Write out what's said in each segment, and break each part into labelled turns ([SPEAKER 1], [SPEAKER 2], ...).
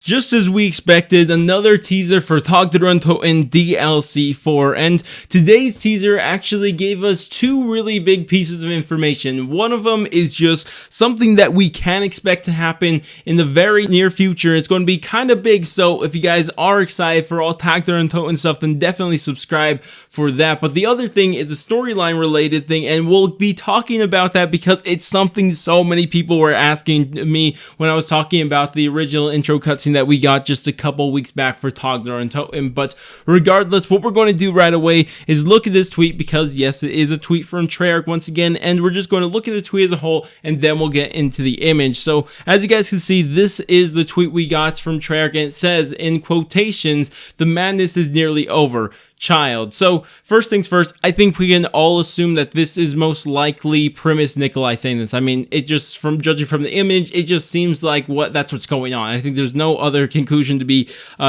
[SPEAKER 1] Just as we expected, another teaser for Tag Der Toten DLC 4, and today's teaser actually gave us two really big pieces of information. One of them is just something that we can expect to happen in the very near future. It's going to be kind of big, so if you guys are excited for all Tag Der Toten stuff, then definitely subscribe for that. But the other thing is a storyline related thing, and we'll be talking about that because it's something so many people were asking me when I was talking about the original intro cutscene that we got just a couple weeks back for Tag Der Toten. But regardless, what we're going to do right away is look at this tweet, because yes, it is a tweet from Treyarch once again, and we're just going to look at the tweet as a whole, and then we'll get into the image. So as you guys can see, this is the tweet we got from Treyarch, and it says in quotations, "The madness is nearly over. Child." So first things first, I think we can all assume that this is most likely Primus Nikolai saying this. I mean, it just, from judging from the image, it just seems like that's what's going on. I think there's no other conclusion to be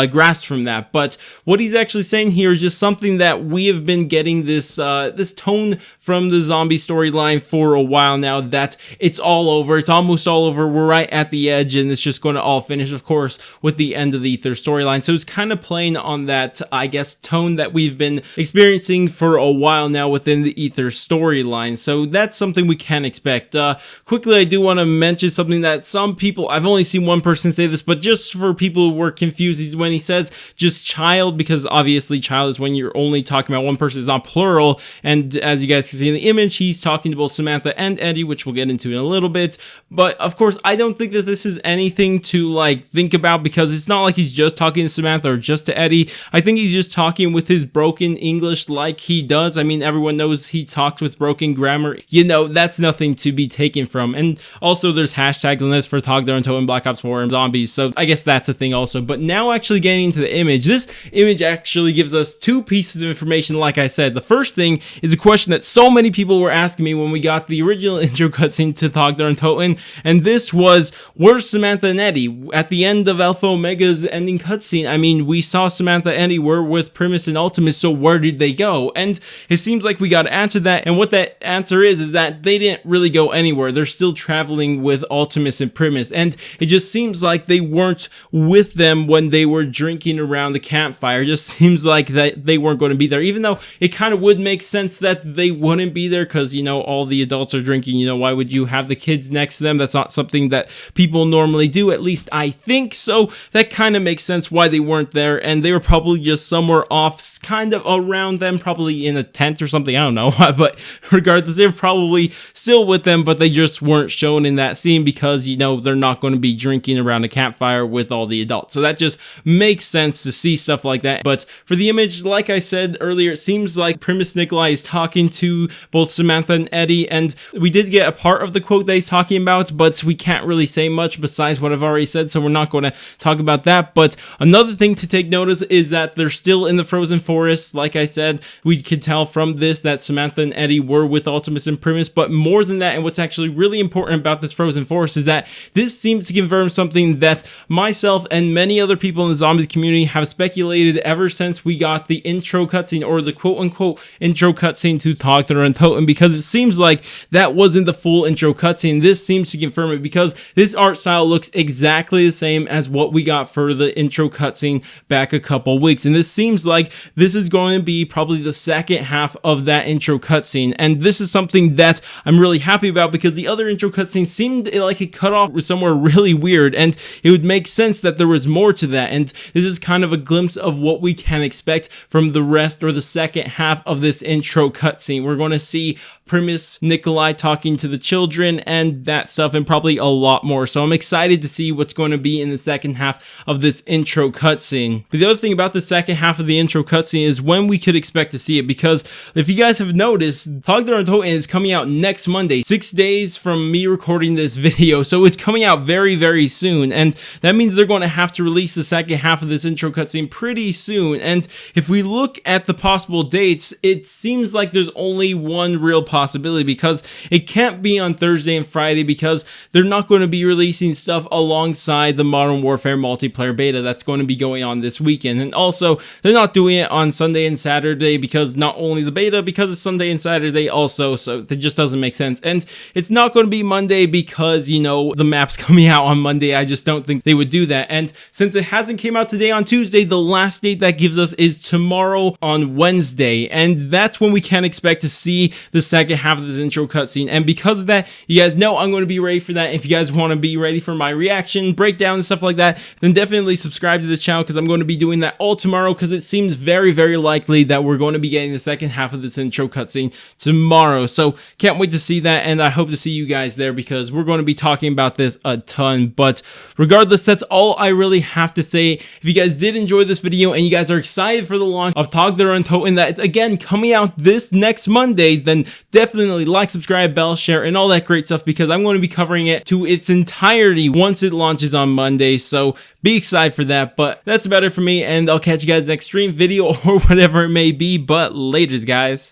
[SPEAKER 1] grasped from that. But what he's actually saying here is just something that we have been getting this tone from the zombie storyline for a while now, that it's all over. It's almost all over. We're right at the edge, and it's just going to all finish, of course, with the end of the Ether storyline. So it's kind of playing on that, I guess, tone that we've been experiencing for a while now within the Ether storyline. So that's something we can expect. Quickly, I do want to mention something that some people, I've only seen one person say this, but just for people who were confused, when he says just child, because obviously child is when you're only talking about one person, it's not plural. And as you guys can see in the image, he's talking to both Samantha and Eddie, which we'll get into in a little bit. But of course, I don't think that this is anything to like think about, because it's not like he's just talking to Samantha or just to Eddie. I think he's just talking with his broken English like he does. I mean, everyone knows he talks with broken grammar. You know, that's nothing to be taken from. And also there's hashtags on this for Tag Der Toten, Black Ops 4, and zombies. So I guess that's a thing also. But now actually getting into the image, this image actually gives us two pieces of information. Like I said, the first thing is a question that so many people were asking me when we got the original intro cutscene to Tag Der Toten. And this was, where's Samantha and Eddie? At the end of Alpha Omega's ending cutscene, I mean, we saw Samantha and Eddie were with Primus and Ultimus, so where did they go? And it seems like we got to answer that, and what that answer is that they didn't really go anywhere. They're still traveling with Ultimus and Primus, and it just seems like they weren't with them when they were drinking around the campfire. It just seems like that they weren't going to be there, even though it kind of would make sense that they wouldn't be there, because, you know, all the adults are drinking. You know, why would you have the kids next to them? That's not something that people normally do, at least I think. So that kind of makes sense why they weren't there, and they were probably just somewhere off, kind of around them, probably in a tent or something, I don't know. But regardless, they're probably still with them, but they just weren't shown in that scene because, you know, they're not going to be drinking around a campfire with all the adults. So that just makes sense to see stuff like that. But for the image, like I said earlier, it seems like Primus Nikolai is talking to both Samantha and Eddie, and we did get a part of the quote that he's talking about, but we can't really say much besides what I've already said, so we're not going to talk about that. But another thing to take notice is that they're still in the frozen forest. Like I said, we could tell from this that Samantha and Eddie were with Ultimus and Primus, but more than that, and what's actually really important about this frozen forest, is that this seems to confirm something that myself and many other people in the zombies community have speculated ever since we got the intro cutscene, or the quote-unquote intro cutscene to Tag Der Toten, because it seems like that wasn't the full intro cutscene. This seems to confirm it, because this art style looks exactly the same as what we got for the intro cutscene back a couple weeks, and this seems like this is going to be probably the second half of that intro cutscene. And this is something that I'm really happy about, because the other intro cutscene seemed like it cut off somewhere really weird, and it would make sense that there was more to that. And this is kind of a glimpse of what we can expect from the rest, or the second half of this intro cutscene. We're going to see Primus Nikolai talking to the children and that stuff, and probably a lot more. So I'm excited to see what's going to be in the second half of this intro cutscene. But the other thing about the second half of the intro cutscene is when we could expect to see it, because if you guys have noticed, Tag Der Toten is coming out next Monday, 6 days from me recording this video. So it's coming out very, very soon, and that means they're going to have to release the second half of this intro cutscene pretty soon. And if we look at the possible dates, it seems like there's only one real possibility, because it can't be on Thursday and Friday, because they're not going to be releasing stuff alongside the Modern Warfare multiplayer beta that's going to be going on this weekend. And also, they're not doing it on on Sunday and Saturday, because not only the beta, because it's Sunday and Saturday also, so it just doesn't make sense. And it's not going to be Monday because, you know, the map's coming out on Monday. I just don't think they would do that. And since it hasn't came out today on Tuesday, the last date that gives us is tomorrow on Wednesday, and that's when we can expect to see the second half of this intro cutscene. And because of that, you guys know I'm going to be ready for that. If you guys want to be ready for my reaction, breakdown, and stuff like that, then definitely subscribe to this channel, because I'm going to be doing that all tomorrow, because it seems very, very likely that we're going to be getting the second half of this intro cutscene tomorrow. So can't wait to see that, and I hope to see you guys there, because we're going to be talking about this a ton. But regardless, that's all I really have to say. If you guys did enjoy this video and you guys are excited for the launch of Tag Der Toten, that is again coming out this next Monday, then definitely like, subscribe, bell, share, and all that great stuff, because I'm going to be covering it to its entirety once it launches on Monday. So be excited for that. But that's about it for me, and I'll catch you guys next stream, video, or whatever it may be. But laters, guys.